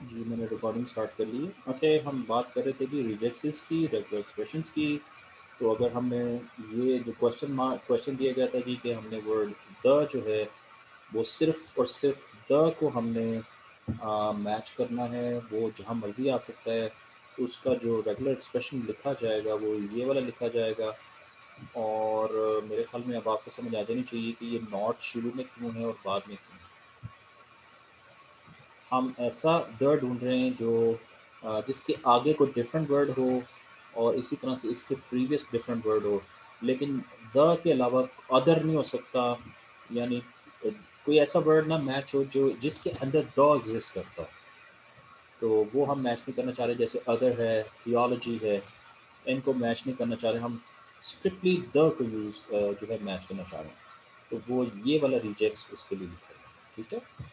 जी, मैंने recording start कर ली है। ओके, हम बात कर रहे थे कि रिजेक्सेस की, रेगुलर एक्सप्रेशंस की। तो अगर हमें ये जो क्वेश्चन दिया गया था जी कि हमने वर्ड द जो है वो सिर्फ़ और सिर्फ़ द को हमने मैच करना है, वो जहाँ मर्ज़ी आ सकता है। तो उसका जो रेगुलर एक्सप्रेशन लिखा जाएगा वो ये वाला लिखा जाएगा। और मेरे ख़्याल में अब आपको समझ आ जानी चाहिए कि ये नॉट शुरू में क्यों है और बाद में क्यों है। हम ऐसा द ढूँढ रहे हैं जो जिसके आगे कोई डिफरेंट वर्ड हो और इसी तरह से इसके प्रीवियस डिफरेंट वर्ड हो, लेकिन द के अलावा अदर नहीं हो सकता। यानी कोई ऐसा वर्ड ना मैच हो जो जिसके अंदर द एग्जिस्ट करता हो। तो वो हम मैच नहीं करना चाह रहे, जैसे अदर है, थियोलॉजी है, इनको मैच नहीं करना चाह रहे हम। स्ट्रिक्टली द को यूज़ जो है मैच करना चाह रहे हैं। तो वो ये वाला रिजेक्ट्स उसके लिए लिखा है। ठीक है।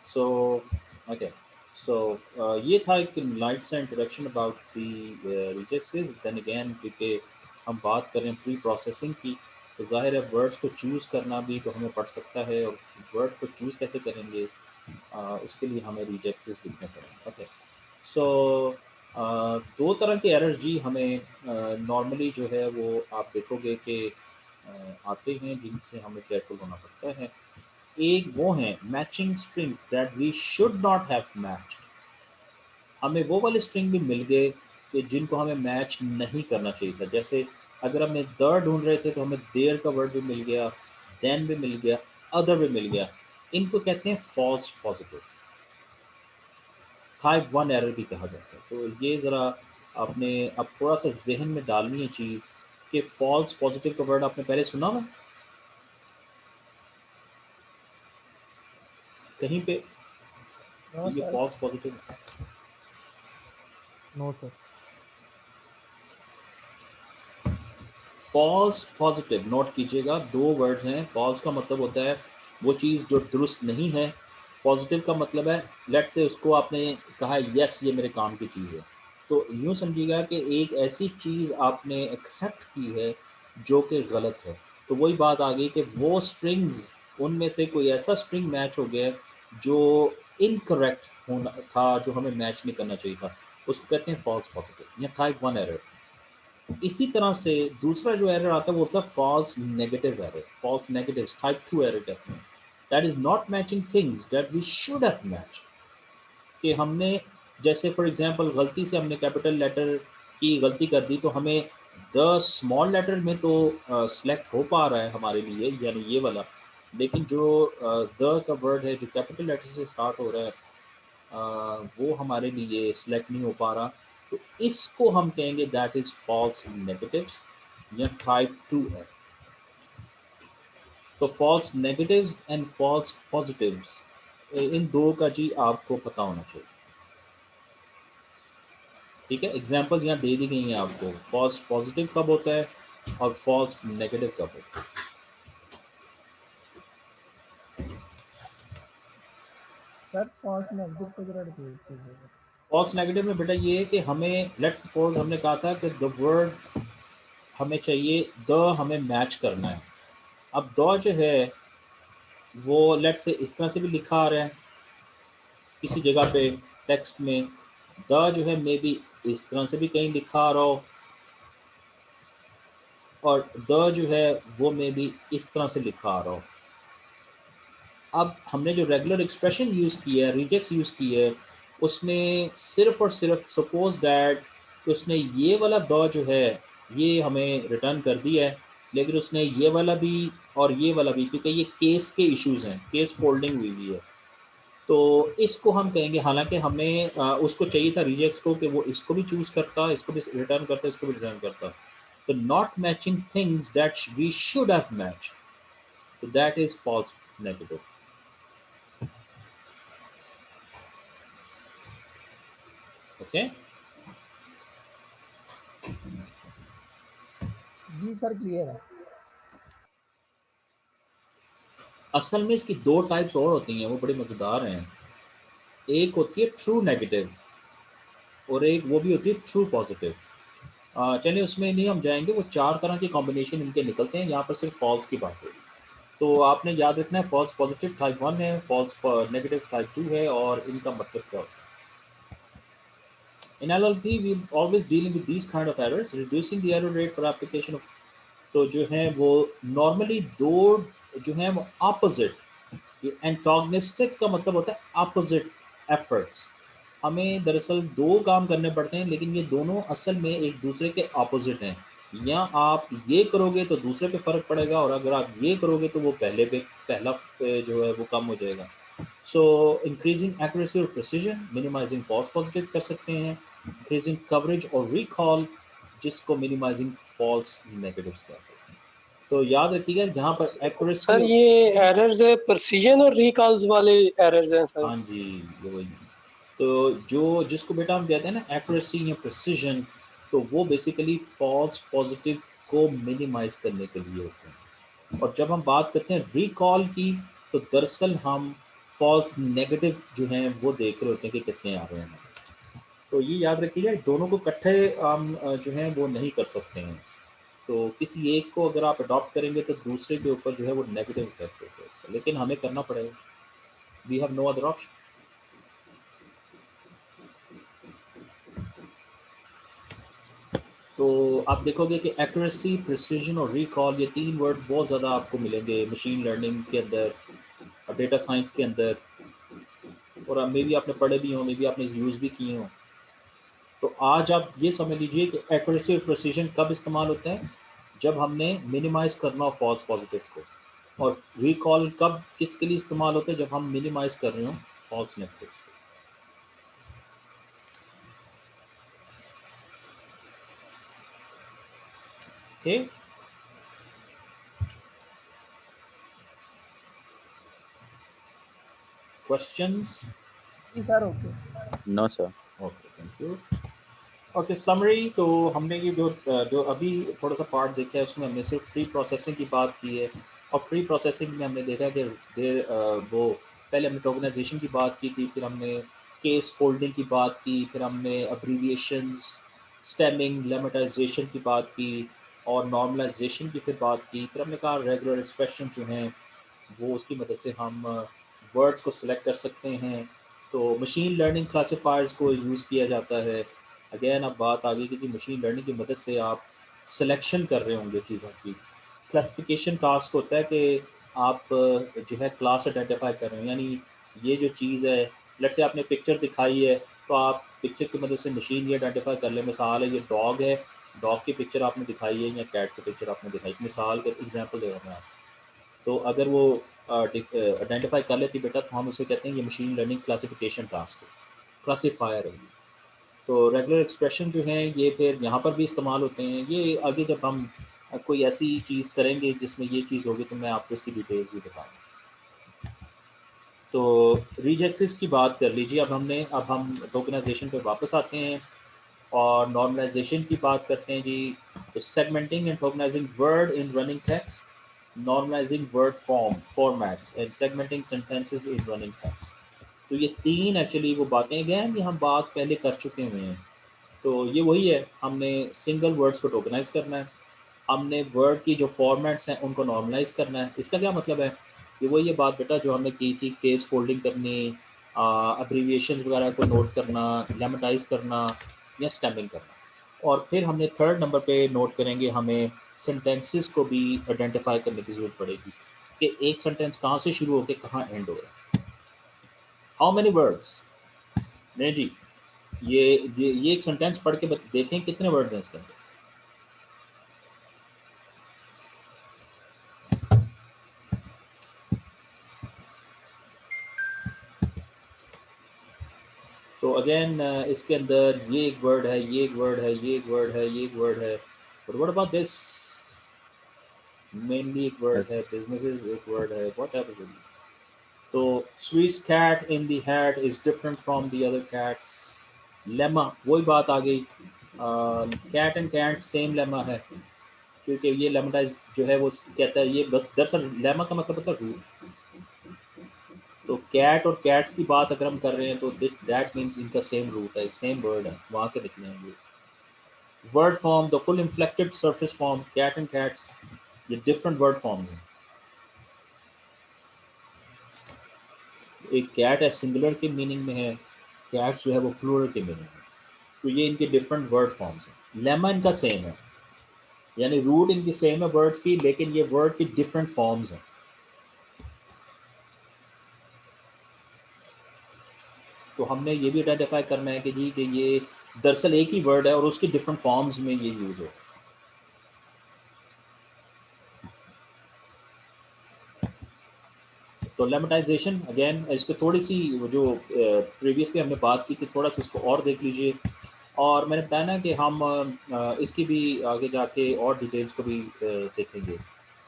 सो ओके, सो ये था एक लाइट सा introduction about the regexes. Then again क्योंकि हम बात कर रहे हैं प्री प्रोसेसिंग की, तो ज़ाहिर है वर्ड्स को चूज़ करना भी तो हमें पड़ सकता है, और वर्ड को चूज़ कैसे करेंगे, उसके लिए हमें रिजेक्सेस लिखने पड़ेंगे। ओके, सो दो तरह के एरर्स जी हमें नॉर्मली जो है वो आप देखोगे कि आते हैं, जिनसे हमें केयरफुल होना पड़ता है। एक वो हैं matching strings that we should not have matched. हमें वो वाले स्ट्रिंग भी मिल गए कि जिनको हमें मैच नहीं करना चाहिए था। जैसे अगर हमें द ढूंढ रहे थे तो हमें देयर का वर्ड भी मिल गया, देन भी मिल गया, अदर भी मिल गया। इनको कहते हैं false positive. Type one error भी कहा जाता है। तो ये ज़रा आपने अब थोड़ा सा जहन में डालनी है चीज़ कि फॉल्स पॉजिटिव का वर्ड आपने पहले सुना हुआ है? कहीं पे नो ये sir. False positive. No sir. False positive note कीजिएगा, दो वर्ड्स हैं। फॉल्स का मतलब होता है वो चीज़ जो दुरुस्त नहीं है। पॉजिटिव का मतलब है, लेट से उसको आपने कहा यस ये मेरे काम की चीज़ है, तो यूँ समझिएगा कि एक ऐसी चीज़ आपने एक्सेप्ट की है जो कि गलत है। तो वही बात आ गई कि वो स्ट्रिंग्स, उनमें से कोई ऐसा स्ट्रिंग मैच हो गया जो इनकरेक्ट होना था, जो हमें मैच नहीं करना चाहिए था। उसको कहते हैं फॉल्स पॉजिटिव या टाइप वन एरर। इसी तरह से दूसरा जो एरर आता है वो होता है false negative error. False negative type two error कहते हैं। That is not matching things that we should have match. कि हमने, जैसे फॉर एग्जांपल गलती से हमने कैपिटल लेटर की गलती कर दी, तो हमें द स्मॉल लेटर में तो सिलेक्ट हो पा रहा है हमारे लिए, यानी ये वाला। लेकिन जो द का वर्ड है जो कैपिटल लेटर से स्टार्ट हो रहा है, वो हमारे लिए सिलेक्ट नहीं हो पा रहा। तो इसको हम कहेंगे दैट इज फॉल्स नेगेटिव्स या टाइप टू है। तो false negatives and false positives, इन दो का जी आपको पता होना चाहिए। ठीक है, एग्जाम्पल यहाँ दे दी गई हैं आपको, फॉल्स पॉजिटिव कब होता है और फॉल्स नेगेटिव कब होता है। सर फॉल्स नेगेटिव को जरा रिपीट कीजिएगा। फॉल्स नेगेटिव में बेटा ये है कि हमें, लेट्स सपोज हमने कहा था कि द वर्ड हमें चाहिए, द हमें मैच करना है। अब द जो है वो लेट से इस तरह से भी लिखा आ रहा है किसी जगह पे टेक्स्ट में। द जो है मे बी इस तरह से भी कहीं लिखा आ रहा हो, और द जो है वो मे बी इस तरह से लिखा आ रहा हो। अब हमने जो रेगुलर एक्सप्रेशन यूज़ किया है, रिजेक्ट्स यूज़ की है, उसने सिर्फ और सिर्फ सपोज दैट उसने ये वाला द जो है ये हमें रिटर्न कर दिया है, लेकिन उसने ये वाला भी और ये वाला भी, क्योंकि ये केस के इश्यूज़ हैं, केस फोल्डिंग हुई हुई है। तो इसको हम कहेंगे, हालांकि हमें उसको चाहिए था रिजेक्ट्स को कि वो इसको भी चूज़ करता, इसको भी रिटर्न करता, इसको भी रिटर्न करता। तो not matching things that we should have match, तो that is false negative. Okay, जी सर क्लियर है। असल में इसकी दो टाइप्स और होती हैं, वो बड़ी मज़ेदार हैं। एक होती है ट्रू नेगेटिव और एक वो भी होती है ट्रू पॉजिटिव। चलिए उसमें नहीं हम जाएंगे, वो चार तरह के कॉम्बिनेशन इनके निकलते हैं, यहाँ पर सिर्फ फॉल्स की बात होगी। तो आपने याद रखना है फॉल्स पॉजिटिव टाइप 1 है, फॉल्स नेगेटिव टाइप 2 है, और इनका मतलब क्या होता है। In LLP, we always dealing with these kind of errors, reducing the error rate for application of, तो जो है वो नॉर्मली दो जो है वो ऑपोजिट, एंटागनिस्टिक का मतलब होता है ऑपोजिट एफर्ट्स। हमें दरअसल दो काम करने पड़ते हैं, लेकिन ये दोनों असल में एक दूसरे के ऑपोजिट हैं। या आप ये करोगे तो दूसरे पे फ़र्क पड़ेगा, और अगर आप ये करोगे तो वो पहला जो है वो कम हो जाएगा। सो इंक्रीजिंग एक्यूरेसी और प्रिसीजन, मिनिमाइजिंग फॉल्स पॉजिटिव कर सकते हैं, इंक्रीजिंग कवरेज और रिकॉल, जिसको मिनिमाइजिंग फॉल्स नेगेटिव्स कह सकते हैं। तो याद रखिएगा जहाँ पर एक्यूरेसी, सर ये एरर्स है प्रिसीजन और रिकॉल्स वाले एरर्स हैं सर। हाँ जी, ये वही। तो जो जिसको बेटा हम कहते हैं ना एक्यूरेसी या प्रिसीजन, तो वो बेसिकली फॉल्स पॉजिटिव को मिनिमाइज करने के लिए होते हैं। और जब हम बात करते हैं रिकॉल की, तो दरअसल हम फॉल्स नेगेटिव जो हैं वो देख रहे होते हैं कि कितने आ रहे हैं। तो ये याद रखिएगा, दोनों को इकट्ठे हम जो है वो नहीं कर सकते हैं। तो किसी एक को अगर आप अडॉप्ट करेंगे तो दूसरे के ऊपर जो है वो नेगेटिव इफेक्ट होता है इसका, लेकिन हमें करना पड़ेगा, we have no other option. तो आप देखोगे कि एक्यूरेसी, प्रिसीजन और रिकॉल, ये तीन वर्ड बहुत ज़्यादा आपको मिलेंगे मशीन लर्निंग के अंदर और डेटा साइंस के अंदर, और मे भी आपने पढ़े भी हों, मे भी आपने यूज़ भी किए हों। तो आज आप ये समझ लीजिए कि एक्यूरेसी और प्रिसीजन कब इस्तेमाल होते हैं, जब हमने मिनिमाइज करना हो फॉल्स पॉजिटिव को, और रिकॉल कब किसके लिए इस्तेमाल होते हैं, जब हम मिनिमाइज कर रहे हो फॉल्स नेगेटिव को। Okay, questions? जी sir, okay. No sir. Okay, thank you. Okay, summary. तो हमने ये जो अभी थोड़ा सा पार्ट देखा है, उसमें हमने सिर्फ प्री प्रोसेसिंग की बात की है, और प्री प्रोसेसिंग में हमने देखा कि वो पहले हमने टोकनाइजेशन की बात की थी, फिर हमने केस फोल्डिंग की बात की, फिर हमने अब्रीविएशंस, स्टेमिंग, लेमेटाइजेशन की बात की, और नॉर्मलाइजेशन की फिर बात की, फिर हमने कहा रेगुलर एक्सप्रेशन जो हैं वो उसकी मदद से हम वर्ड्स को सिलेक्ट कर सकते हैं। तो मशीन लर्निंग क्लासिफायर्स को यूज़ किया जाता है। अगेन अब बात आ गई कि मशीन लर्निंग की मदद से आप सिलेक्शन कर रहे होंगे चीज़ों की। क्लासिफिकेशन टास्क होता है कि आप जो है क्लास आइडेंटिफाई कर रहे हैं, यानी ये जो चीज़ है, लेट्स से आपने पिक्चर दिखाई है, तो आप पिक्चर की मदद से मशीन ये आइडेंटिफाई कर ले, मिसाल है ये डॉग है, डॉग की पिक्चर आपने दिखाई है या कैट की पिक्चर आपने दिखाई, मिसाल का एग्जांपल दे रहा हूँ मैं। तो अगर वो आइडेंटिफाई कर लेती बेटा, तो हम उसे कहते हैं ये मशीन लर्निंग क्लासिफिकेशन टास्क है, क्लासीफायर है। तो रेगुलर एक्सप्रेशन जो हैं ये फिर यहाँ पर भी इस्तेमाल होते हैं। ये आगे जब हम कोई ऐसी चीज़ करेंगे जिसमें ये चीज़ होगी, तो मैं आपको इसकी डिटेल्स भी बताऊँगा। तो रीजेक्सिस की बात कर लीजिए। अब हम टोकनाइजेशन पे वापस आते हैं और नॉर्मलाइजेशन की बात करते हैं जी। तो segmenting and tokenising word in running text, normalising word formats and segmenting sentences in running text. तो ये तीन एक्चुअली वो बातें हैं, ये हम बात पहले कर चुके हुए हैं। तो ये वही है, हमने सिंगल वर्ड्स को टोकनाइज करना है, हमने वर्ड की जो फॉर्मेट्स हैं उनको नॉर्मलाइज करना है। इसका क्या मतलब है, ये वही है बात बेटा जो हमने की थी, केस फोल्डिंग करनी, अब्रीविएशन वगैरह को नोट करना, लेमेटाइज करना या स्टेमिंग करना। और फिर हमने थर्ड नंबर पे नोट करेंगे, हमें सेंटेंसेस को भी आइडेंटिफाई करने की ज़रूरत पड़ेगी कि एक सेंटेंस कहाँ से शुरू होकर कहाँ एंड हो रहा है। How many words? नहीं जी, ये एक सेंटेंस पढ़ के देखें कितने वर्ड्स हैं इसके अंदर। तो अगेन इसके अंदर ये एक वर्ड है, ये एक वर्ड है, ये एक वर्ड है, ये एक वर्ड है, but what about this? Mainly एक वर्ड है, बिजनेसेस एक वर्ड है, व्हाट हैपेंस? तो Swiss cat in the hat is different from the other cats. Lemma, वही बात आ गई, cat and cat same lemma है, क्योंकि ये लेमेटाइज जो है वो कहता है, ये बस दरअसल लेमा का मतलब होता है रूल। तो कैट और कैट्स की बात अगर हम कर रहे हैं तो दैट मीन्स इनका सेम रूट है, सेम वर्ड है, वहाँ से निकले हैं ये। Word form, the full inflected surface form, cat and cats, ये डिफरेंट वर्ड फॉर्म हैं। एक कैट है सिंगुलर के मीनिंग में है, कैट जो है वो प्लूरल के मीनिंग में। तो ये इनके डिफरेंट वर्ड फॉर्म्स हैं। लेमा इनका सेम है, यानी रूट इनकी सेम है वर्ड्स की, लेकिन ये वर्ड की डिफरेंट फॉर्म्स हैं। तो हमने ये भी आइडेंटिफाई करना है कि जी कि ये दरअसल एक ही वर्ड है और उसकी डिफरेंट फॉर्म्स में ये यूज हो। तो लेमेटाइजेशन अगेन इस पर थोड़ी सी वो जो प्रीवियस पे हमने बात की थी, थोड़ा सा इसको और देख लीजिए। और मैंने बताया ना कि हम इसकी भी आगे जाके और डिटेल्स को भी देखेंगे।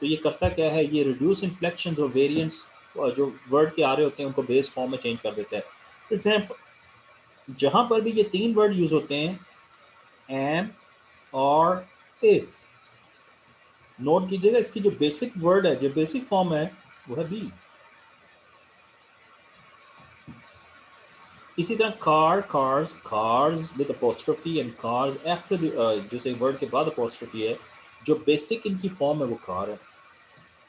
तो ये करता क्या है, ये रिड्यूस इन्फ्लेक्शन और वेरिएंट्स जो वर्ड के आ रहे होते हैं उनको बेस फॉर्म में चेंज कर देता है। फॉर एग्जाम्पल जहाँ पर भी ये तीन वर्ड यूज होते हैं, एम और इज, नोट कीजिएगा इसकी जो बेसिक वर्ड है, जो बेसिक फॉर्म है वो है बी। इसी तरह car, cars, cars with apostrophe and cars after जैसे वर्ड के बाद अपोस्ट्रोफी है, जो बेसिक इनकी फॉर्म है वो कार है।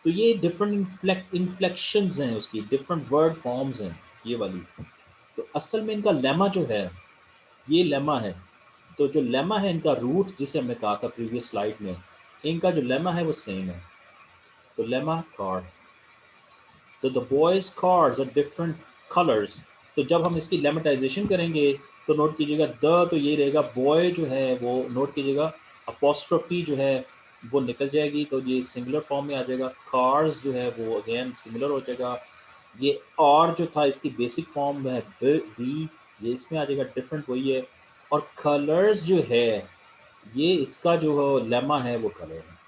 तो ये डिफरेंट इन्फ्लेक्शंस हैं, उसकी डिफरेंट वर्ड फॉर्म्स हैं ये वाली। तो असल में इनका लेमा जो है, ये लेमा है। तो जो लेमा है इनका रूट, जिसे हमने कहा था प्रीवियस स्लाइड में, इनका जो लेमा है वो सेम है। तो लेमा कार, तो the boys cars are different colours. तो जब हम इसकी लेमेटाइजेशन करेंगे तो नोट कीजिएगा द, तो ये रहेगा बॉय जो है वो, नोट कीजिएगा अपोस्ट्रोफी जो है वो निकल जाएगी, तो ये सिंगुलर फॉर्म में आ जाएगा। कार्स जो है वो अगेन सिंगुलर हो जाएगा। ये और जो था इसकी बेसिक फॉर्म है बी, ये इसमें आ जाएगा, डिफरेंट वही है। और कलर्स जो है, ये इसका जो लेमा है वो कलर है,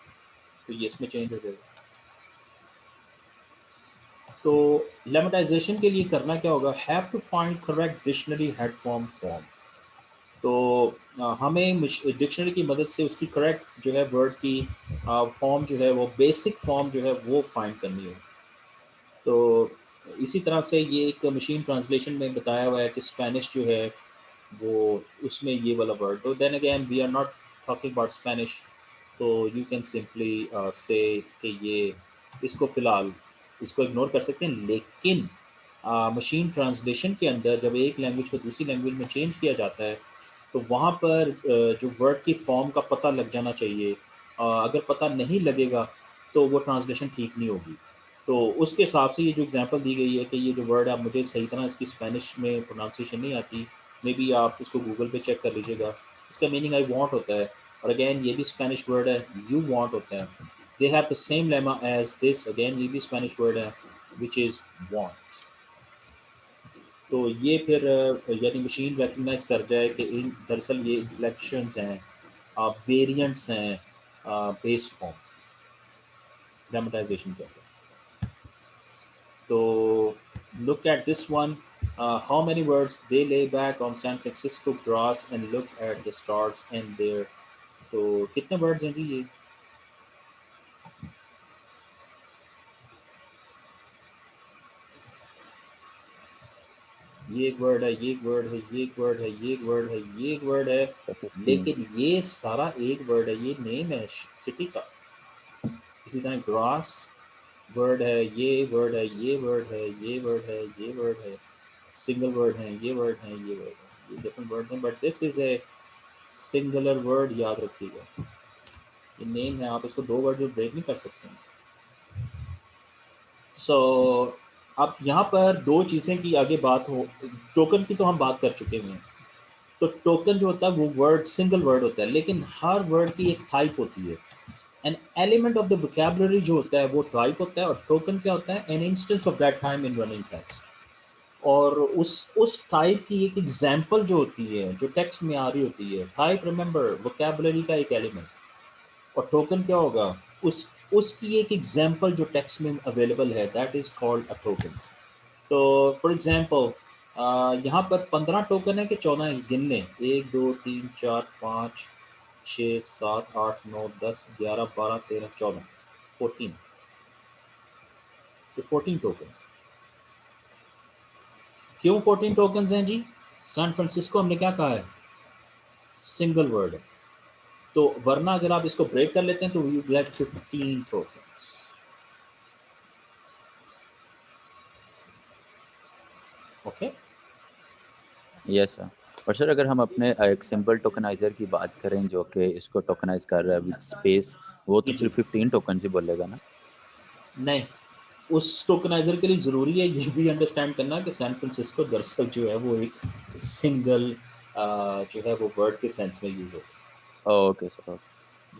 तो ये इसमें चेंज हो जाएगा। तो लेमेटाइजेशन के लिए करना क्या होगा, have to find correct dictionary head form form. तो हमें डिक्शनरी की मदद से उसकी करेक्ट जो है वर्ड की फॉर्म जो है वो बेसिक फॉर्म जो है वो फाइंड करनी है। तो इसी तरह से ये एक मशीन ट्रांसलेशन में बताया हुआ है कि स्पेनिश जो है वो, उसमें ये वाला वर्ड, तो then again we are not talking about Spanish. तो यू कैन सिंपली से कि ये, इसको फ़िलहाल इसको इग्नोर कर सकते हैं। लेकिन मशीन ट्रांसलेशन के अंदर जब एक लैंग्वेज को दूसरी लैंग्वेज में चेंज किया जाता है तो वहाँ पर जो वर्ड की फॉर्म का पता लग जाना चाहिए। अगर पता नहीं लगेगा तो वो ट्रांसलेशन ठीक नहीं होगी। तो उसके हिसाब से ये जो एग्जांपल दी गई है कि ये जो वर्ड है, मुझे सही तरह इसकी स्पेनिश में प्रोनाउंसिएशन नहीं आती, मे बी आप इसको गूगल पे चेक कर लीजिएगा। इसका मीनिंग आई वांट होता है, और अगेन ये भी स्पेनिश वर्ड है, यू वांट होता है। They have the same lemma as this, again ये भी स्पेनिश वर्ड है विच इज़ वांट। तो ये फिर यानी मशीन रिकग्नाइज कर जाए कि इन दरअसल ये इन्फ्लेक्शंस हैं, वेरिएंट्स हैं बेस्ड फॉर्म लेमेटाइजेशन के अंदर। तो look at this one. How many words they lay back on San Francisco grass and look at the stars and there. तो कितने वर्ड्स हैं जी ये एक वर्ड है, ये एक वर्ड है, ये एक वर्ड है, ये एक वर्ड है, ये एक वर्ड है, लेकिन ये सारा एक वर्ड है, ये नेम है सिटी का। इसी तरह ग्रास वर्ड है, ये वर्ड है, ये वर्ड है, ये वर्ड है, ये वर्ड है, सिंगल वर्ड है, ये वर्ड है, ये वर्ड है, ये डिफरेंट वर्ड हैं, but this is a singular word, याद रखिएगा। ये नेम है, आप इसको दो वर्ड में ब्रेक नहीं कर सकते हैं। सो अब यहाँ पर दो चीज़ें की आगे बात हो, टोकन की तो हम बात कर चुके हैं। तो टोकन जो होता है वो वर्ड सिंगल वर्ड होता है, लेकिन हर वर्ड की एक टाइप होती है। An element of the vocabulary जो होता है वो टाइप होता है, और टोकन क्या होता है, an instance of that time in running text. और उस टाइप की एक एग्जांपल जो होती है, जो टेक्स्ट में आ रही होती है। टाइप रिमेंबर वोकैबुलरी का एक एलिमेंट, और टोकन क्या होगा, उस उसकी एक एग्जांपल जो टेक्स्ट में अवेलेबल है, that is called a token. तो फॉर एग्जांपल यहाँ पर 15 टोकन है कि 14 है, गिन लें, 1 2 3 4 5 6 7 8 9 10 11 12 13 14 14, तो 14 टोकन। क्यों 14 टोकन हैं जी? सैन फ्रांसिस्को हमने क्या कहा है, सिंगल वर्ड है। तो वरना अगर आप इसको ब्रेक कर लेते हैं तो you get 15 tokens. Okay yes sir. और सर अगर हम अपने एक सिंपल टोकनाइजर की बात करें जो कि इसको टोकनाइज कर रहा है विद स्पेस, वो तो जी फिर 15 टोकन ही बोलेगा ना? नहीं, उस टोकनाइजर के लिए ज़रूरी है ये भी अंडरस्टैंड करना कि सैन फ्रांसिस्को दरअसल जो है वो एक सिंगल जो है वो वर्ड के सेंस में यूज होता है। Okay sir, okay.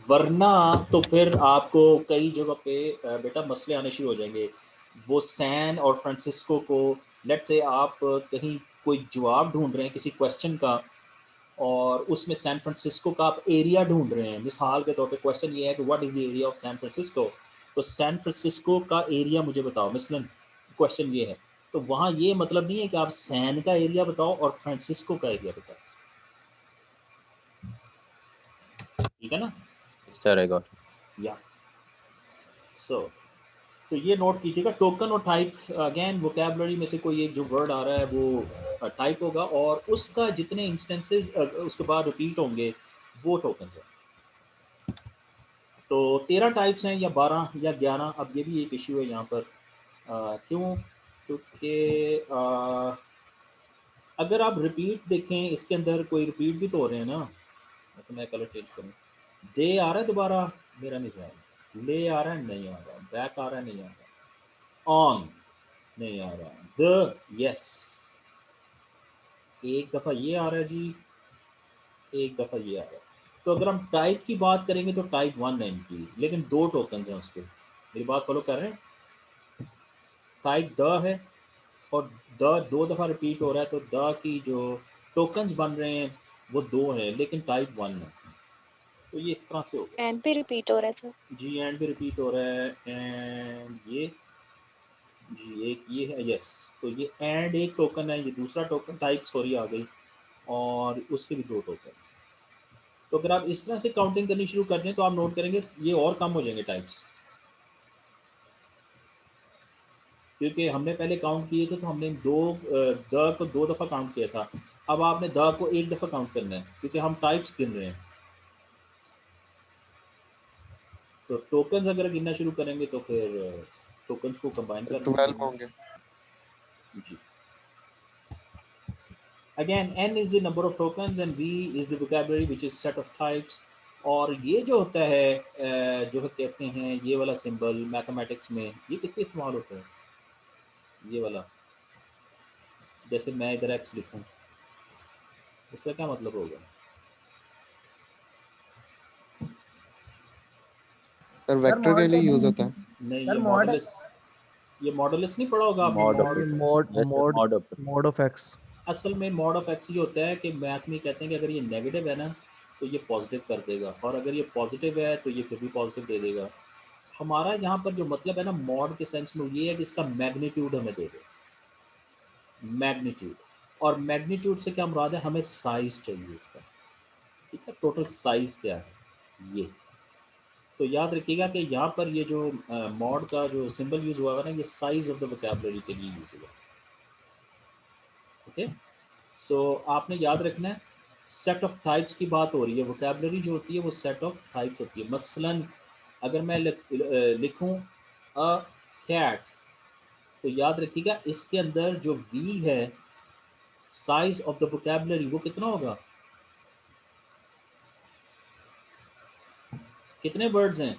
वरना तो फिर आपको कई जगह पे बेटा मसले आने शुरू हो जाएंगे। वो सैन और फ्रांसिस्को को, लेट्स से आप कहीं कोई जवाब ढूंढ रहे हैं किसी क्वेश्चन का, और उसमें सैन फ्रांसिस्को का आप एरिया ढूंढ रहे हैं। मिसाल के तौर पे क्वेश्चन ये है कि what is the area of San Francisco, तो सैन फ्रांसिस्को का एरिया मुझे बताओ, मिसलन क्वेश्चन ये है। तो वहाँ ये मतलब नहीं है कि आप सैन का एरिया बताओ और फ्रांसिस्को का एरिया बताओ, ठीक है ना? इस तरह का। या सो तो ये नोट कीजिएगा, टोकन और टाइप अगेन वोकैबुलरी में से कोई एक जो वर्ड आ रहा है वो टाइप होगा, और उसका जितने इंस्टेंसेस उसके बाद रिपीट होंगे वो टोकन है। तो 13 टाइप्स हैं या 12 या 11, अब ये भी एक इश्यू है यहाँ पर। क्यों? क्योंकि अगर आप रिपीट देखें इसके अंदर कोई रिपीट भी तो हो रहे हैं ना। तो मैं कलर चेंज करूँ, दे आ रहा है दोबारा, मेरा नहीं आ रहा। ले आ रहा है, नहीं आ रहा। बैक आ रहा है, नहीं आ रहा। ऑन नहीं आ रहा। द यस, एक दफ़ा ये आ रहा है जी, एक दफ़ा ये आ रहा है। तो अगर हम टाइप की बात करेंगे तो टाइप 1 है इनकी, लेकिन 2 टोकन हैं उसके। मेरी बात फॉलो कर रहे हैं? टाइप द है और द 2 दफ़ा रिपीट हो रहा है, तो द की जो टोकन्स बन रहे हैं वो 2 हैं, लेकिन टाइप 1 है। तो ये इस तरह से हो गया एंड भी रिपीट हो रहा है सर। जी। एंड भी रिपीट हो रहा है, एंड ये जी एक ये है, यस। तो ये एंड एक टोकन है, ये दूसरा टोकन टाइप सॉरी आ गई, और उसके भी 2 टोकन। तो अगर आप इस तरह से काउंटिंग करनी शुरू कर दें तो आप नोट करेंगे ये और कम हो जाएंगे टाइप्स, क्योंकि हमने पहले काउंट किए थे तो हमने द को 2 दफ़ा काउंट किया था। अब आपने द को 1 दफ़ा काउंट करना है, क्योंकि हम टाइप्स गिन रहे हैं। तो टोकन्स अगर गिनना शुरू करेंगे तो फिर टोकन्स को कंबाइन कर 12 देंगे होंगे। जी। Again, n is the number of tokens and v is the vocabulary which is set of types. और ये जो होता है जो कहते हैं ये वाला सिंबल मैथमेटिक्स में, ये किसके इस्तेमाल होता है? ये वाला, जैसे मैं इधर x लिखूं, इसका क्या मतलब होगा? सर वेक्टर के लिए यूज होता है। नहीं, सर ये मॉड मॉडुलस नहीं पढ़ा होगा आपने? Mod mod mode of x. असल में मॉड ऑफ एक्स ये होता है कि मैथ में कहते हैं कि अगर ये नेगेटिव है ना तो ये पॉजिटिव कर देगा, और अगर ये पॉजिटिव है तो ये फिर भी पॉजिटिव दे देगा। हमारा यहाँ पर जो मतलब है ना मॉड के सेंस में, ये है कि इसका मैग्नीट्यूड हमें दे दे, मैग्नीट्यूड। और मैग्नीट्यूड से क्या मुराद है? हमें साइज चाहिए इसका, ठीक है? टोटल साइज क्या है ये। तो याद रखिएगा कि यहाँ पर ये जो मॉड का जो सिंबल यूज हुआ है ना, ये साइज ऑफ द वोकैबुलरी के लिए यूज हुआ। ओके, सो आपने याद रखना है सेट ऑफ टाइप्स की बात हो रही है। वोकैबुलरी जो होती है वो सेट ऑफ टाइप्स होती है। मसलन अगर मैं लिखूं अ कैट, तो याद रखिएगा इसके अंदर जो वी है, साइज ऑफ द वोकैबुलरी, वो कितना होगा? कितने वर्ड्स हैं?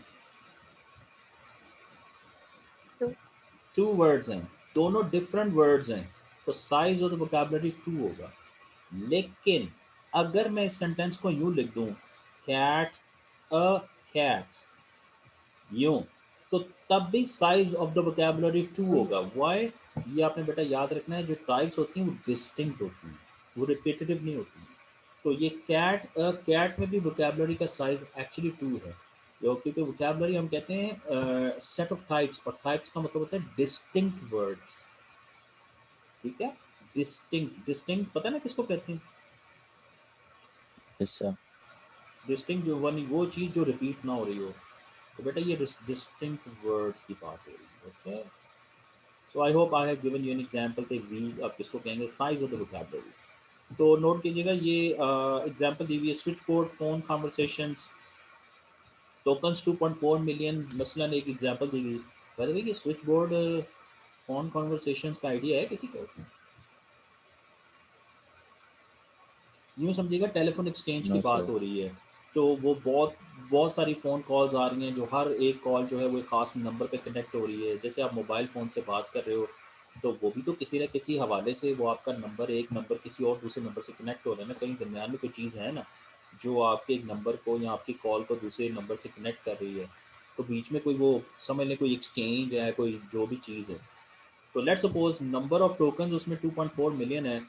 2 वर्ड्स हैं, दोनों डिफरेंट वर्ड्स हैं, तो साइज ऑफ द वोकैबुलरी 2 होगा। लेकिन अगर मैं इस सेंटेंस को यूं लिख दूं, कैट अ कैट, यूं, तो तब भी साइज ऑफ द वोकैबुलरी 2 होगा। व्हाई? ये आपने बेटा याद रखना है, जो टाइप्स होती हैं वो डिस्टिंक्ट होती हैं, वो रिपीटेटिव नहीं होती हैं। तो ये कैट अ कैट में भी वोकैबुलरी का साइज एक्चुअली 2 है, क्योंकि वोकैबुलरी हम कहते हैं सेट ऑफ टाइप्स, और टाइप्स का मतलब होता है डिस्टिंक्ट वर्ड्स, ठीक है? डिस्टिंक्ट, डिस्टिंक्ट पता है ना किसको कहते हैं? Yes sir. डिस्टिंक्ट जो वन, वो चीज़ जो रिपीट ना हो रही हो। तो बेटा ये डिस्टिंक्ट वर्ड्स की बात हो रही है। Okay, so I hope I have given you an example कि वी आप किसको कहेंगे, साइज ऑफ द वोकैबुलरी। तो नोट कीजिएगा ये एग्जांपल दी हुई है, switch board phone conversations tokens 2.4 million, मसलन एक एग्जांपल दी गई। बाय द वे, ये स्विच बोर्ड फोन कन्वर्सेशंस का आइडिया है किसी को? यूँ समझिएगा टेलीफोन एक्सचेंज की नो बात सर। हो रही है, तो वो बहुत बहुत सारी फ़ोन कॉल्स आ रही हैं, जो हर एक कॉल जो है वो एक ख़ास नंबर पे कनेक्ट हो रही है। जैसे आप मोबाइल फ़ोन से बात कर रहे हो, तो वो भी तो किसी न किसी हवाले से वो आपका नंबर, एक नंबर किसी और दूसरे नंबर से कनेक्ट हो रहा है ना, कहीं दरमियान में कोई चीज़ है ना, जो आपके एक नंबर को या आपकी कॉल को दूसरे नंबर से कनेक्ट कर रही है। तो बीच में कोई वो समझ लें कोई एक्सचेंज है, कोई जो भी चीज़ है। तो let's suppose number of tokens उसमें 2.4 मिलियन है,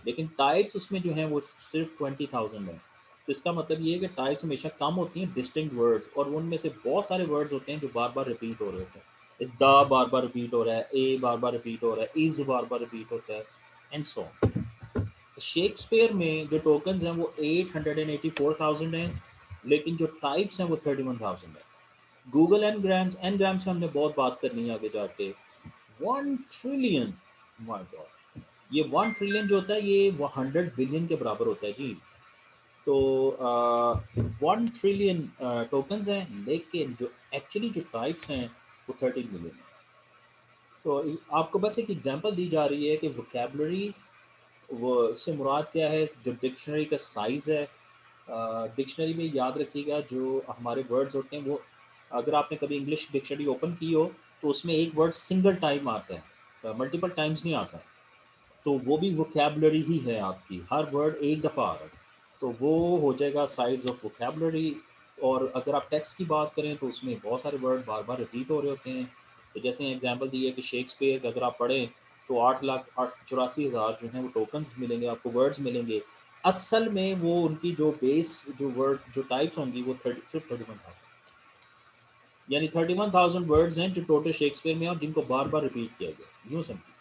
लेकिन टाइप्स उसमें जो हैं वो सिर्फ 20,000 है। तो इसका मतलब ये है कि टाइप्स हमेशा कम होती हैं डिस्टिंक्ट वर्ड्स, और उनमें से बहुत सारे वर्ड्स होते हैं जो बार बार रिपीट हो रहे होते हैं। द बार बार रिपीट हो रहा है, ए बार बार रिपीट हो रहा है, इज बार बार रिपीट होता है, एंड सो ऑन। शेक्सपियर में जो टोकन्स हैं वो 884,000 हैं, लेकिन जो टाइप्स हैं वो 31,000 है। गूगल एन ग्राम्स से हमने बहुत बात करनी है आगे जाके। 1 ट्रिलियन, माय गॉड, ये 1 ट्रिलियन जो होता है ये 100 बिलियन के बराबर होता है जी। तो 1 ट्रिलियन टोकन्स हैं, लेकिन जो एक्चुअली जो टाइप्स हैं वो 13 मिलियन है। तो आपको बस एक एग्जांपल दी जा रही है कि वोकेबलरी वो से मुराद क्या है, जो डिक्शनरी का साइज़ है। डिक्शनरी में याद रखिएगा जो हमारे वर्ड्स होते हैं वो, अगर आपने कभी इंग्लिश डिक्शनरी ओपन की हो तो उसमें एक वर्ड सिंगल टाइम आता है, मल्टीपल टाइम्स नहीं आता। तो वो भी वोकेबलरी ही है आपकी, हर वर्ड एक दफ़ा आ रहा है, तो वो हो जाएगा साइज ऑफ वोकेबलरी। और अगर आप टेक्स्ट की बात करें तो उसमें बहुत सारे वर्ड बार बार रिपीट हो रहे होते हैं। तो जैसे एग्जांपल दी है कि शेक्सपियर अगर आप पढ़ें तो 8,84,000 जो हैं वो टोकन्स मिलेंगे आपको, वर्ड्स मिलेंगे। असल में वो उनकी जो बेस जो वर्ड जो टाइप्स होंगी वो सिर्फ 31,000, यानी 31,000 वर्ड्स हैं जो टोटल शेक्सपियर में हैं और जिनको बार बार रिपीट किया गया, यूँ समझिए।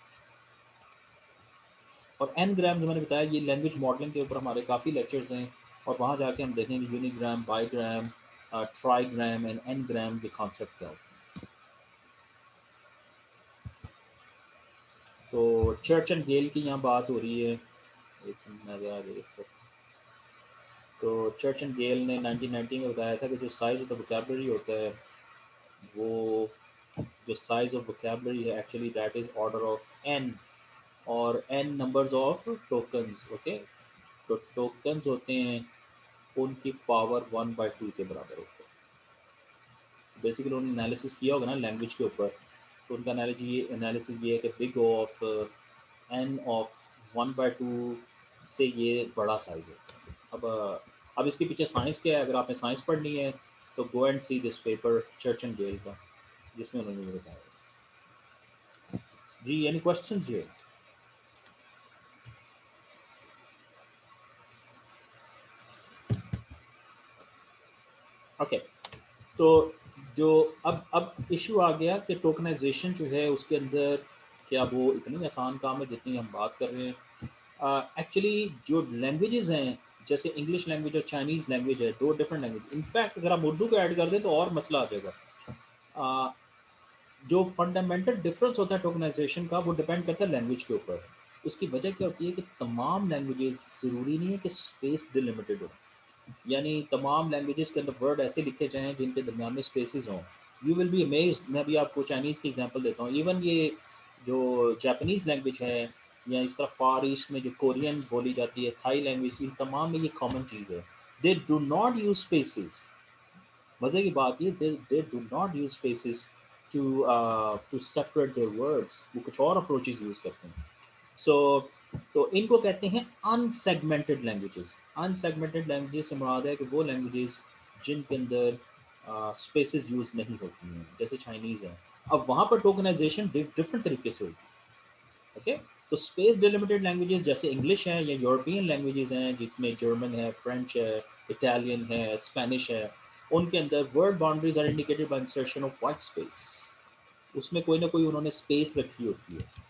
और एन ग्राम जो मैंने बताया, ये लैंग्वेज मॉडलिंग के ऊपर हमारे काफ़ी लेक्चर्स हैं, और वहाँ जाके हम देखेंगे unigram, bigram, trigram and N gram के कॉन्सेप्ट क्या होते हैं। तो चर्च एंड गेल की यहाँ बात हो रही है, एक मिनट नज़र आ गई इस पर। तो चर्च एंड गेल ने 1990 में बताया था कि जो साइज़ ऑफ द वोकेबलरी होता है वो, जो साइज़ ऑफ वोकेबलरी है actually that is order of N, और N numbers of tokens. Okay, तो टोकन्स होते हैं उनकी पावर 1/2 के बराबर होता है। बेसिकली उन्होंने एनालिसिस किया होगा ना लैंग्वेज के ऊपर, तो उनका एनालिसिस ये है कि बिग ऑफ एन ऑफ 1/2 से ये बड़ा साइज है। अब इसके पीछे साइंस क्या है, अगर आपने साइंस पढ़नी है तो go and see this paper Church and Gale का, जिसमें उन्होंने ये बताया। जी एनी क्वेश्चंस here? ओके, तो जो अब इशू आ गया कि टोकनाइजेशन जो है उसके अंदर क्या वो इतनी आसान काम है जितनी हम बात कर रहे हैं। एक्चुअली जो लैंग्वेजेस हैं, जैसे इंग्लिश लैंग्वेज और चाइनीज़ लैंग्वेज है, दो डिफरेंट लैंग्वेज। इनफैक्ट अगर आप उर्दू को ऐड कर दें तो और मसला आ जाएगा। अ, जो फंडामेंटल डिफरेंस होता है टोकनाइजेशन का वो डिपेंड करता है लैंग्वेज के ऊपर। उसकी वजह क्या होती है कि तमाम लैंग्वेजेस ज़रूरी नहीं है कि स्पेस डिलिमिटेड हो, यानी तमाम लैंग्वेजेस के अंदर वर्ड ऐसे लिखे जाएँ जिनके दरमियान में स्पेसेस हों। यू विल बी अमेज्ड, मैं अभी आपको चाइनीज़ की एग्जांपल देता हूँ। इवन ये जो जापानीज़ लैंग्वेज है, या इस तरह फार ईस्ट में जो कोरियन बोली जाती है, थाई लैंग्वेज, इन तमाम में ये कॉमन चीज़ है। They do not use spaces. मज़े की बात ये, they do not use spaces to to separate their words, वो कुछ और अप्रोचेज़ यूज़ करते हैं। सो तो इनको कहते हैं अनसेगमेंटेड लैंग्वेजेस। अनसेगमेंटेड लैंग्वेजेस से मुराद है कि वो लैंग्वेजेस जिनके अंदर स्पेसेस यूज़ नहीं होती हैं, जैसे चाइनीज़ है। अब वहाँ पर टोकनाइजेशन डिफरेंट तरीके से होगी। ओके, तो स्पेस डिलिमिटेड लैंग्वेजेस जैसे इंग्लिश है या यूरोपियन लैंग्वेजेस हैं जिसमें जर्मन है, फ्रेंच है, इटालियन है, स्पेनिश है, उनके अंदर word boundaries are indicated by insertion of white space. उसमें कोई ना कोई उन्होंने स्पेस रखी होती है।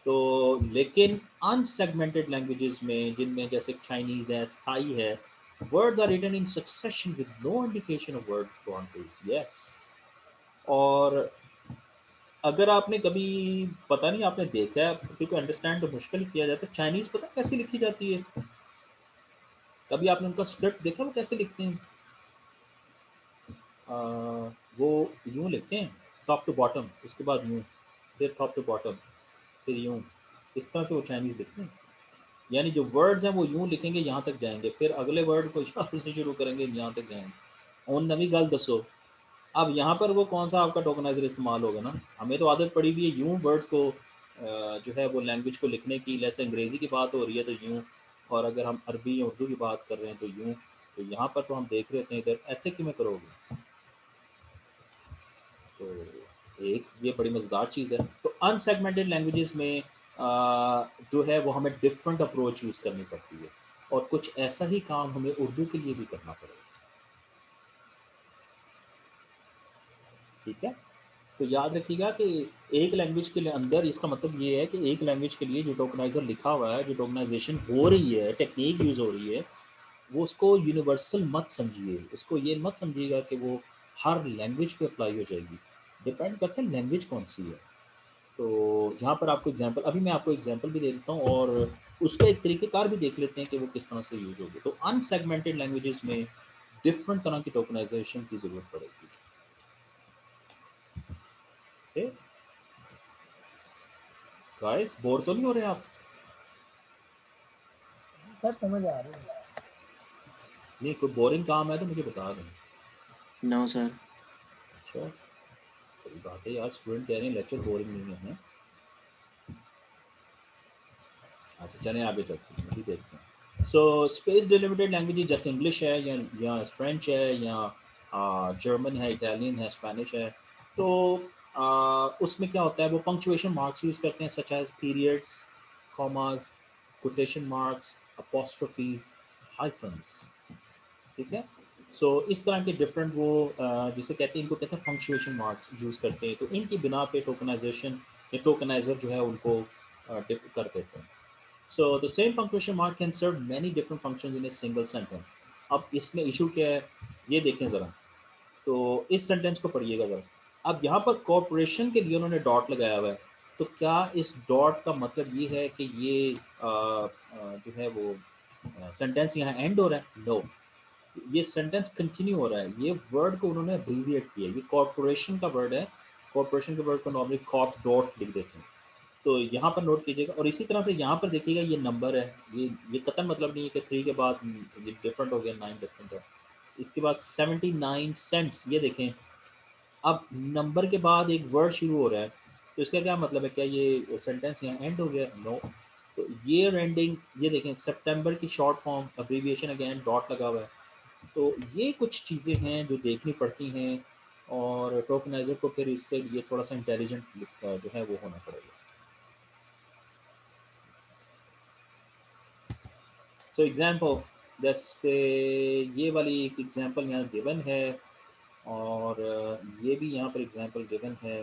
तो लेकिन अनसेगमेंटेड लैंग्वेजेस में, जिनमें जैसे चाइनीज़ है, थाई है, words are written in succession with no indication of word boundaries. Yes, और अगर आपने कभी, पता नहीं आपने देखा है, क्योंकि अंडरस्टैंड तो मुश्किल ही किया जाता है, चाइनीज़ पता है कैसे लिखी जाती है? कभी आपने उनका स्क्रिप्ट देखा वो कैसे लिखते हैं? आ, वो यूँ लिखते हैं, टॉप टू बॉटम, उसके बाद यूँ, फिर टॉप टू बॉटम, फिर यूँ, इस तरह से वो चाइनीज़ लिखते हैं। यानी जो वर्ड्स हैं वो यूं लिखेंगे यहाँ तक जाएंगे, फिर अगले वर्ड को यहाँ से शुरू करेंगे यहाँ तक जाएंगे। और नवी गल दसो, अब यहाँ पर वो कौन सा आपका टोकनाइजर इस्तेमाल होगा ना। हमें तो आदत पड़ी हुई है यूं वर्ड्स को जो है वो लैंग्वेज को लिखने की। जैसे अंग्रेज़ी की बात हो रही है तो यूं, और अगर हम अरबी या उर्दू की बात कर रहे हैं तो यूं। तो यहाँ पर तो हम देख रहे हैं इधर ऐसे कि में करोगे। तो एक ये बड़ी मज़ेदार चीज़ है। तो अनसेगमेंटेड लैंग्वेजेस में जो है वो हमें डिफरेंट अप्रोच यूज़ करनी पड़ती है, और कुछ ऐसा ही काम हमें उर्दू के लिए भी करना पड़ेगा। ठीक है, तो याद रखिएगा कि एक लैंग्वेज के लिए अंदर, इसका मतलब ये है कि एक लैंग्वेज के लिए जो टोकनाइज़र लिखा हुआ है, जो टोकनाइजेशन हो रही है, टेक्निक यूज़ हो रही है, वो उसको यूनिवर्सल मत समझिए। उसको ये मत समझिएगा कि वो हर लैंग्वेज पे अप्लाई हो जाएगी। डिपेंड करता है लैंग्वेज कौन सी है। तो यहाँ पर आपको एग्जांपल, अभी मैं आपको एग्जांपल भी दे देता हूँ, और उसका एक तरीक़ेकार भी देख लेते हैं कि वो किस तरह से यूज़ होगी। तो अनसेगमेंटेड लैंग्वेजेस में डिफरेंट तरह की टोकनाइजेशन की ज़रूरत पड़ेगी। ओके गाइस, बोर तो नहीं हो रहे आप? सर समझ आ रही है। नहीं, कोई बोरिंग काम है तो मुझे बता दें। No sir. अच्छा, बड़ी बात है यार, स्टूडेंट कह रहे हैं लेक्चर बोरिंग नहीं है। अच्छा चलें आगे चलते हैं, अभी देखते हैं। सो स्पेस डिलिमिटेड लैंग्वेजेस जैसे इंग्लिश है या फ्रेंच है या जर्मन है, इटालियन है, स्पेनिश है। तो उसमें क्या होता है, वो पंक्चुएशन मार्क्स यूज़ करते हैं, such as periods, commas, quotation marks, apostrophes, hyphens. ठीक है, सो इस तरह के डिफरेंट वो जिसे कहते हैं, इनको कहते हैं पंक्चुएशन मार्क्स यूज़ करते हैं। तो इनकी बिना पे टोकनाइजेशन या टोकनाइजर जो है उनको कर देते हैं। So the same punctuation mark can serve many different functions in a single sentence. अब इसमें इशू क्या है, ये देखें ज़रा। तो इस सेंटेंस को पढ़िएगा ज़रा। अब यहाँ पर कॉर्पोरेशन के लिए उन्होंने डॉट लगाया हुआ है। तो क्या इस डॉट का मतलब ये है कि ये जो है वो सेंटेंस यहाँ एंड हो रहा है? नो, ये सेंटेंस कंटिन्यू हो रहा है। ये वर्ड को उन्होंने अब्रीविएट किया है। ये कॉर्पोरेशन का वर्ड है। कॉर्पोरेशन के वर्ड को नॉर्मली कॉप डॉट लिख देते हैं। तो यहाँ पर नोट कीजिएगा, और इसी तरह से यहाँ पर देखिएगा ये नंबर है। ये कतई मतलब नहीं है कि 3 के बाद ये डिफरेंट हो गया, 9 डिफरेंट है। इसके बाद 79 सेंट्स, ये देखें। अब नंबर के बाद एक वर्ड शुरू हो रहा है, तो इसका क्या मतलब है? क्या ये सेंटेंस यहाँ एंड हो गया? नो। तो ईयर एंडिंग, ये देखें, सितंबर की short form abbreviation, again dot लगा हुआ है। तो ये कुछ चीज़ें हैं जो देखनी पड़ती हैं, और टोकनाइजर को फिर इसके लिए थोड़ा सा इंटेलिजेंट जो है वो होना पड़ेगा। सो एग्जाम्पल, जैसे ये वाली एक एग्जाम्पल यहाँ गिवन है, और ये भी यहाँ पर एग्जाम्पल गिवन है।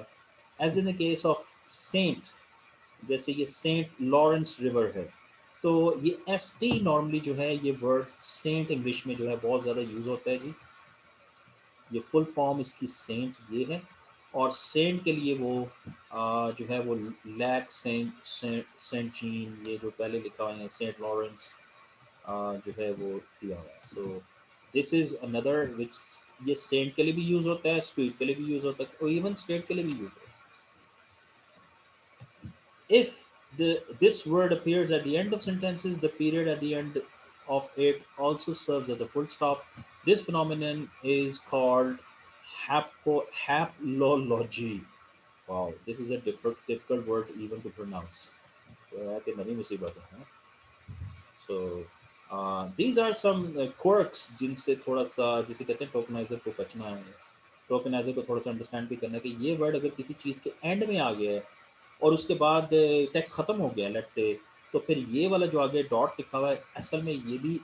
As in the case of cent, जैसे ये सेंट लॉरेंस रिवर है, तो ये एस टी नॉर्मली जो है ये वर्ड सेंट इंग्लिश में जो है बहुत ज़्यादा यूज़ होता है जी। ये फुल फॉर्म इसकी सेंट ये है, और सेंट के लिए वो जो है वो लैक सेंट जीन, ये जो पहले लिखा हुआ है सेंट लॉरेंस जो है वो दिया हुआ है। सो दिस इज़ अनदर विच, ये सेंट के लिए भी यूज़ होता है, स्ट्रीट के लिए भी यूज़ होता है, और इवन स्टेट के लिए भी यूज़ होता है। If this word appears at the end of sentences, the period at the end of it also serves as a full stop. This phenomenon is called haplology. Wow, this is a difficult word even to pronounce. So these are some quirks जिनसे थोड़ा सा, जिसे कहते हैं tokeniser को बचना है। Tokeniser को थोड़ा सा अंडरस्टैंड भी करना है कि ये वर्ड अगर किसी चीज़ के एंड में आ गया है और उसके बाद टेक्स्ट ख़त्म हो गया लेट्स से, तो फिर ये वाला जो आगे डॉट लिखा हुआ है, असल में ये भी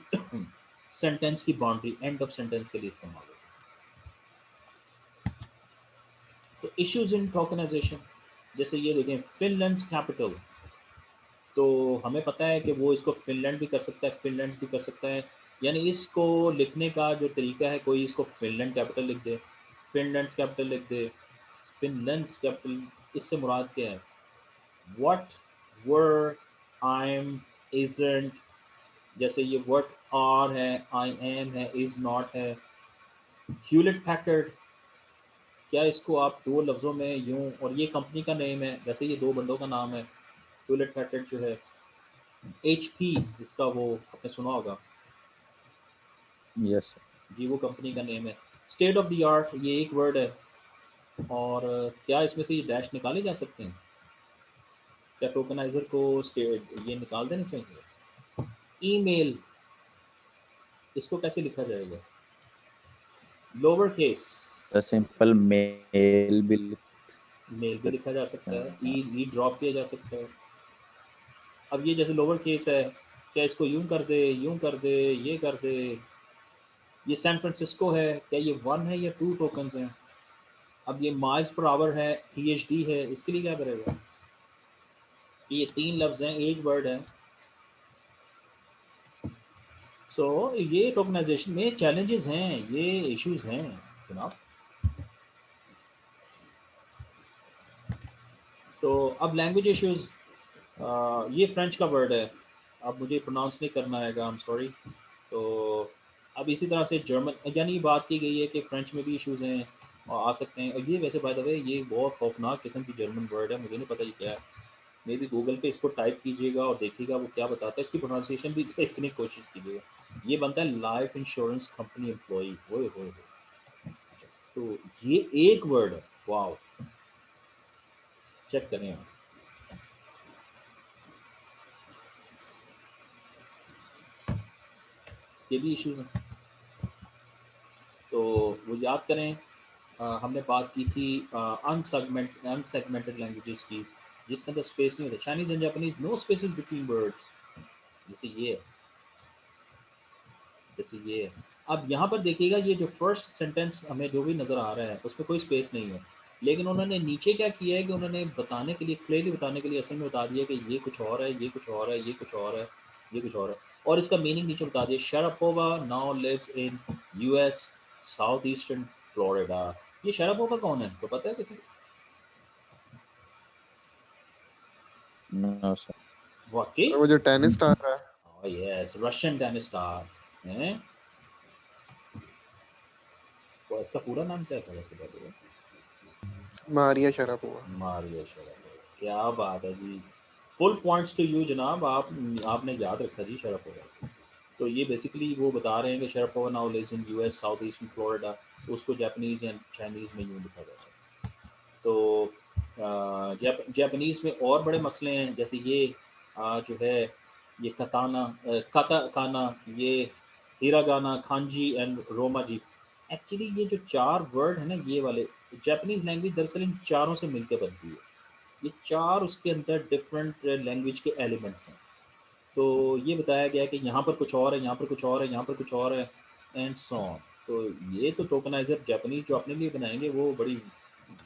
सेंटेंस की बाउंड्री, एंड ऑफ सेंटेंस के लिए इस्तेमाल होगा। तो इश्यूज इन टोकनाइजेशन, जैसे ये देखें, फिनलैंड्स कैपिटल, तो हमें पता है कि वो इसको फिनलैंड भी कर सकता है, फिनलैंड भी कर सकता है। यानी इसको लिखने का जो तरीका है, कोई इसको फिनलैंड कैपिटल लिख दे, फिनलैंड्स कैपिटल लिख दे, फिनलैंड्स कैपिटल, इससे मुराद क्या है? What, were, I am, isn't, जैसे ये व्हाट आर है, आई एम है, इज नॉट है। ह्यूलेट पैकर्ड, क्या इसको आप दो लफ्ज़ों में यूं, और ये कंपनी का नेम है, जैसे ये दो बंदों का नाम है, ह्यूलेट पैकर्ड जो है। HP इसका वो आपने सुना होगा यस जी, वो कंपनी का नेम है। स्टेट ऑफ द आर्ट ये एक वर्ड है। और क्या इसमें से ये डैश निकाले जा सकते हैं? क्या टोकनाइजर को स्टेट ये निकाल देने चाहिए? ईमेल इसको कैसे लिखा जाएगा? लोअर केस सिंपल मेल भी लिख मेल भी लिखा जा सकता है, सकते हैं। ई ड्रॉप किया जा सकता है। अब ये जैसे लोअर केस है, क्या इसको यूं कर दे, यूं कर दे, ये कर दे? ये सैन फ्रांसिस्को है, क्या ये 1 है या 2 टोकन्स हैं? अब ये माइल्स पर आवर है, PhD है, इसके लिए क्या करेगा? ये 3 लफ्ज़ हैं, एक वर्ड है। सो ये टोकनाइजेशन में चैलेंजेस हैं, ये इश्यूज हैं जनाब। तो अब लैंग्वेज इश्यूज, ये फ्रेंच का वर्ड है, अब मुझे प्रोनाउंस नहीं करना आएगा, आई एम सॉरी। तो अब इसी तरह से जर्मन, यानी बात की गई है कि फ्रेंच में भी इश्यूज हैं और आ सकते हैं। और ये वैसे बाय द वे ये बहुत खौफनाक किस्म की जर्मन वर्ड है, मुझे नहीं पता ये क्या है। मे भी गूगल पे इसको टाइप कीजिएगा और देखिएगा वो क्या बताता है, इसकी प्रोनाउंसिएशन भी देखने की कोशिश कीजिएगा। ये बनता है लाइफ इंश्योरेंस कंपनी एम्प्लॉई, होए। तो ये एक वर्ड है, वाओ, चेक करें आप। ये भी इश्यूज हैं, तो वो याद करें। हमने बात की थी अनसेगमेंटेड लैंग्वेजेस की, जिसके अंदर स्पेस नहीं होता। Chinese and Japanese no spaces between words, जैसे ये है, जैसे ये है। अब यहाँ पर देखिएगा, ये जो फर्स्ट सेंटेंस हमें जो भी नज़र आ रहा है उसमें कोई स्पेस नहीं है, लेकिन उन्होंने नीचे क्या किया है कि उन्होंने बताने के लिए, क्लियरली बताने के लिए असल में बता दिया कि ये कुछ और है, ये कुछ और है, ये कुछ और है, ये कुछ और है, और इसका मीनिंग नीचे बता दिया। Sharapova now lives in US south eastern Florida. ये शरापोवा कौन है, तो पता है किसी को? No sir. वाकई? सर वो जो टेनिस स्टार है, यस, रशियन टेनिस स्टार हैं। तो इसका पूरा नाम क्या है वैसे बताइए? मारिया शरापोवा। मारिया शरापोवा, क्या बात है जी। फुल पॉइंट्स टू यू जनाब, आपने याद रखा जी शरापोवा। तो ये बेसिकली वो बता रहे हैं कि Sharapova now lives in US south eastern Florida. उसको जापानीज एंड चाइनीज़ में यूँ लिखा जाता है। तो जापानीज़ में और बड़े मसले हैं, जैसे ये जो है, ये कताना, काताकाना, ये हिरागाना, खांजी एंड रोमाजी। एक्चुअली ये जो 4 वर्ड है ना, ये वाले, जापानीज लैंग्वेज दरअसल इन चारों से मिलकर बनती है। ये 4 उसके अंदर डिफरेंट लैंग्वेज के एलिमेंट्स हैं। तो ये बताया गया कि यहाँ पर कुछ और है, यहाँ पर कुछ और है, यहाँ पर कुछ और है, एंड सो ऑन। तो ये तो टोकनाइजर जापानीज जो अपने लिए बनाएंगे वो बड़ी,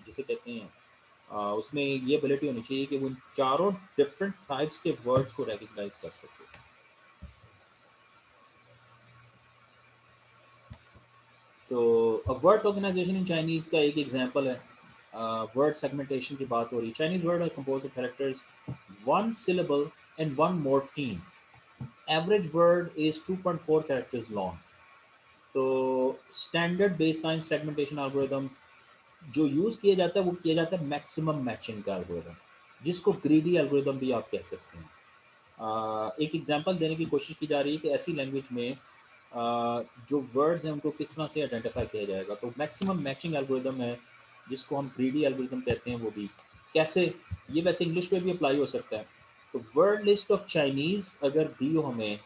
जिसे कहते हैं, उसमें ये एबिलिटी होनी चाहिए कि वो इन चारों डिफरेंट टाइप्स के वर्ड्स को रिकग्नाइज कर सके। तो वर्ड ऑर्गेनाइजेशन इन चाइनीज़ का एक एग्जांपल है। वर्ड सेगमेंटेशन की बात हो रही है। Chinese word are composed of characters 1 syllable and 1 morpheme. Average word is 2.4 characters long. तो स्टैंडर्ड बेसलाइन सेगमेंटेशन एल्गोरिदम जो यूज़ किया जाता है वो किया जाता है मैक्सिमम मैचिंग का एल्गोरिदम, जिसको ग्रीडी एल्गोरिदम भी आप कह सकते हैं। एक एग्जांपल देने की कोशिश की जा रही है कि ऐसी लैंग्वेज में जो वर्ड्स हैं उनको किस तरह से आइडेंटिफाई किया जाएगा। तो मैक्सिमम मैचिंग एल्गोरिदम है, जिसको हम ग्रीडी एल्गोरिदम कहते हैं। वो भी कैसे, ये वैसे इंग्लिश में भी अप्लाई हो सकता है। तो वर्ड लिस्ट ऑफ चाइनीज़ अगर दी हो हमें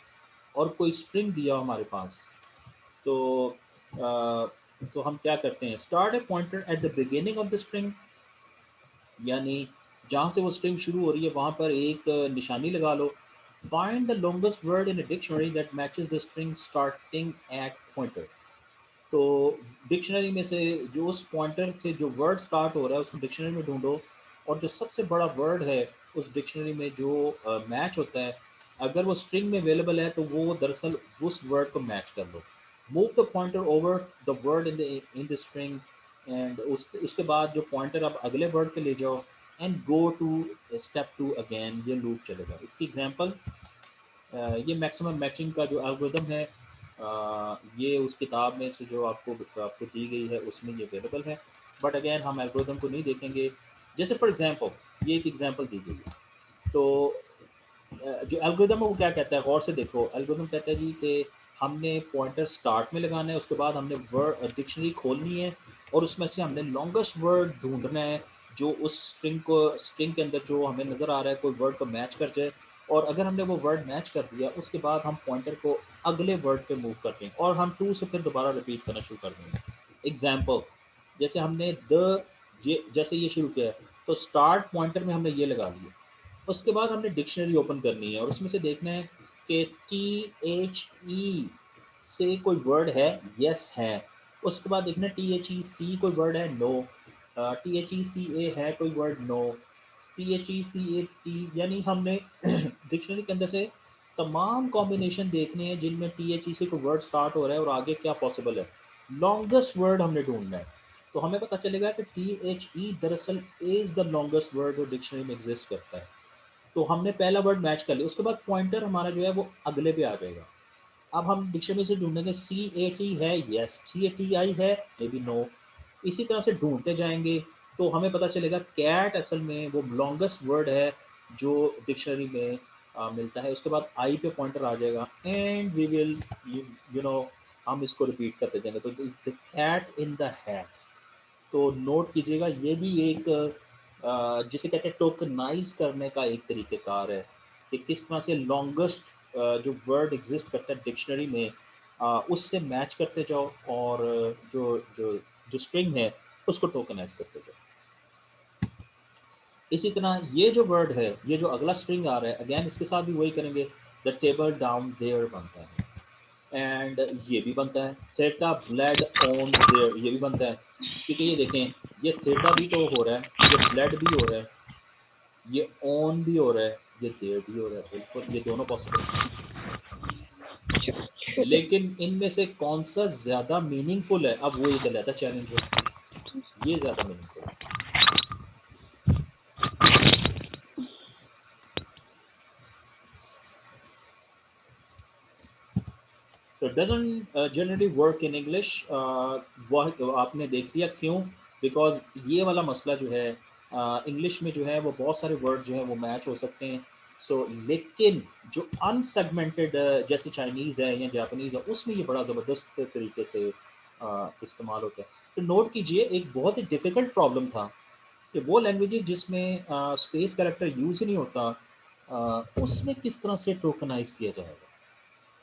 और कोई स्ट्रिंग दिया हो हमारे पास, तो तो हम क्या करते हैं, start A pointer at the beginning of the string, यानी जहाँ से वो स्ट्रिंग शुरू हो रही है वहाँ पर एक निशानी लगा लो। Find the longest word in a dictionary that matches the string starting at pointer. तो डिक्शनरी में से जो उस पॉइंटर से जो वर्ड स्टार्ट हो रहा है उसको डिक्शनरी में ढूंढो, और जो सबसे बड़ा वर्ड है उस डिक्शनरी में जो मैच होता है, अगर वो स्ट्रिंग में अवेलेबल है तो वो दरअसल उस वर्ड को मैच कर लो। Move the pointer over the word in the string, and उसके बाद जो पॉइंटर आप अगले वर्ड पे ले जाओ, and go to step 2 again, ये लूप चलेगा। इसकी एग्जांपल, ये मैक्सिमम मैचिंग का जो एल्गोरिदम है, ये उस किताब में से जो आपको दी गई है उसमें ये अवेलेबल है। बट अगेन हम एल्गोरिदम को नहीं देखेंगे। जैसे फॉर एग्जांपल ये एक एग्जांपल दी गई है। तो जो एल्गोरिदम है वो क्या कहता है, गौर से देखो। एल्गोरिदम कहता है जी कि हमने पॉइंटर स्टार्ट में लगाना है, उसके बाद हमने वर्ड डिक्शनरी खोलनी है और उसमें से हमने लॉन्गेस्ट वर्ड ढूंढना है जो उस स्ट्रिंग के अंदर जो हमें नज़र आ रहा है कोई वर्ड को मैच कर जाए। और अगर हमने वो वर्ड मैच कर दिया उसके बाद हम पॉइंटर को अगले वर्ड पे मूव करते हैं और हम 2 से फिर दोबारा रिपीट करना शुरू कर देंगे। एग्जाम्पल, जैसे हमने जैसे ये शुरू किया है तो स्टार्ट पॉइंटर में हमने ये लगा लिया, उसके बाद हमने डिक्शनरी ओपन करनी है और उसमें से देखना है कि THE से कोई वर्ड है, यस है। उसके बाद देखना है THEC कोई वर्ड है, नो। THECA है कोई वर्ड, नो। THECAT, यानी हमने डिक्शनरी के अंदर से तमाम कॉम्बिनेशन देखने हैं जिनमें THE से कोई वर्ड स्टार्ट हो रहा है और आगे क्या पॉसिबल है। लॉन्गेस्ट वर्ड हमने ढूंढना है तो हमें पता चलेगा कि THE दरअसल इज द लॉन्गेस्ट वर्ड जो डिक्शनरी में एग्जिस्ट करता है। तो हमने पहला वर्ड मैच कर लिया, उसके बाद पॉइंटर हमारा जो है वो अगले पे आ जाएगा। अब हम डिक्शनरी से ढूंढेंगे CAT है, यस। CATI है, मे बी नो। इसी तरह से ढूंढते जाएंगे तो हमें पता चलेगा कैट असल में वो लॉन्गेस्ट वर्ड है जो डिक्शनरी में मिलता है। उसके बाद आई पे पॉइंटर आ जाएगा and we will you know हम इसको रिपीट करते जाएंगे। तो the cat in the hat, तो नोट कीजिएगा ये भी एक जिसे कहते हैं टोकनाइज करने का एक तरीक़ेकार है कि किस तरह से लॉन्गेस्ट जो वर्ड एग्जिस्ट करता है डिक्शनरी में उससे मैच करते जाओ और जो जो जो स्ट्रिंग है उसको टोकनाइज करते जाओ। इसी तरह ये जो वर्ड है, ये जो अगला स्ट्रिंग आ रहा है, अगेन इसके साथ भी वही करेंगे। द टेबल डाउन देयर बनता है एंड ये भी बनता है। थेटा ब्लड ऑन देयर, ये भी बनता है क्योंकि ये देखें ये थेटा भी तो हो रहा है, ये ब्लड भी हो रहा है, ये ऑन भी हो रहा है, ये देयर भी हो रहा है। बिल्कुल ये दोनों पॉसिबल है, लेकिन इनमें से कौन सा ज़्यादा मीनिंगफुल है, अब वो एक अलग चैलेंज है। ये ज़्यादा मीनिंगफुल है। तो doesn't generally work in English. वह आपने देख लिया क्यों, बिकॉज ये वाला मसला जो है इंग्लिश में जो है वो बहुत सारे वर्ड जो है वो मैच हो सकते हैं। लेकिन जो अनसेगमेंटेड जैसे चाइनीज़ है या जापानीज़ है उसमें ये बड़ा ज़बरदस्त तरीके से इस्तेमाल होता है। तो नोट कीजिए एक बहुत ही डिफ़िकल्ट प्रॉब्लम था कि वो लैंग्वेजेस जिसमें स्पेस कैरेक्टर यूज़ ही नहीं होता उसमें किस तरह से टोकनाइज किया जाएगा।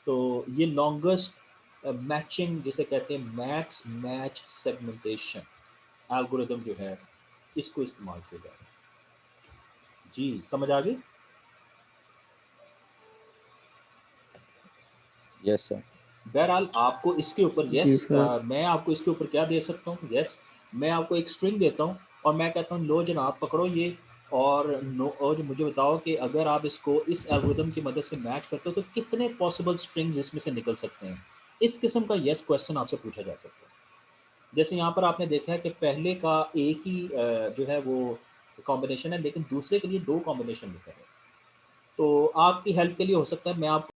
तो ये लॉन्गेस्ट मैचिंग जिसे कहते हैं मैक्स मैच सेगमेंटेशन एल्गोरिदम जो है इसको इस्तेमाल किया जाए। जी समझ आ गई? Yes sir. बहरहाल आपको इसके ऊपर जी यस सर। मैं आपको इसके ऊपर क्या दे सकता हूँ, यस मैं आपको एक स्ट्रिंग देता हूँ और मैं कहता हूँ लो जनाब पकड़ो ये और मुझे बताओ कि अगर आप इसको इस एल्गोरिदम की मदद से मैच करते हो तो कितने पॉसिबल स्ट्रिंग्स इसमें से निकल सकते हैं। इस किस्म का यस क्वेश्चन आपसे पूछा जा सकता है। जैसे यहाँ पर आपने देखा है कि पहले का एक ही जो है वो कॉम्बिनेशन है लेकिन दूसरे के लिए 2 कॉम्बिनेशन लिखा है। तो आपकी हेल्प के लिए हो सकता है मैं आपको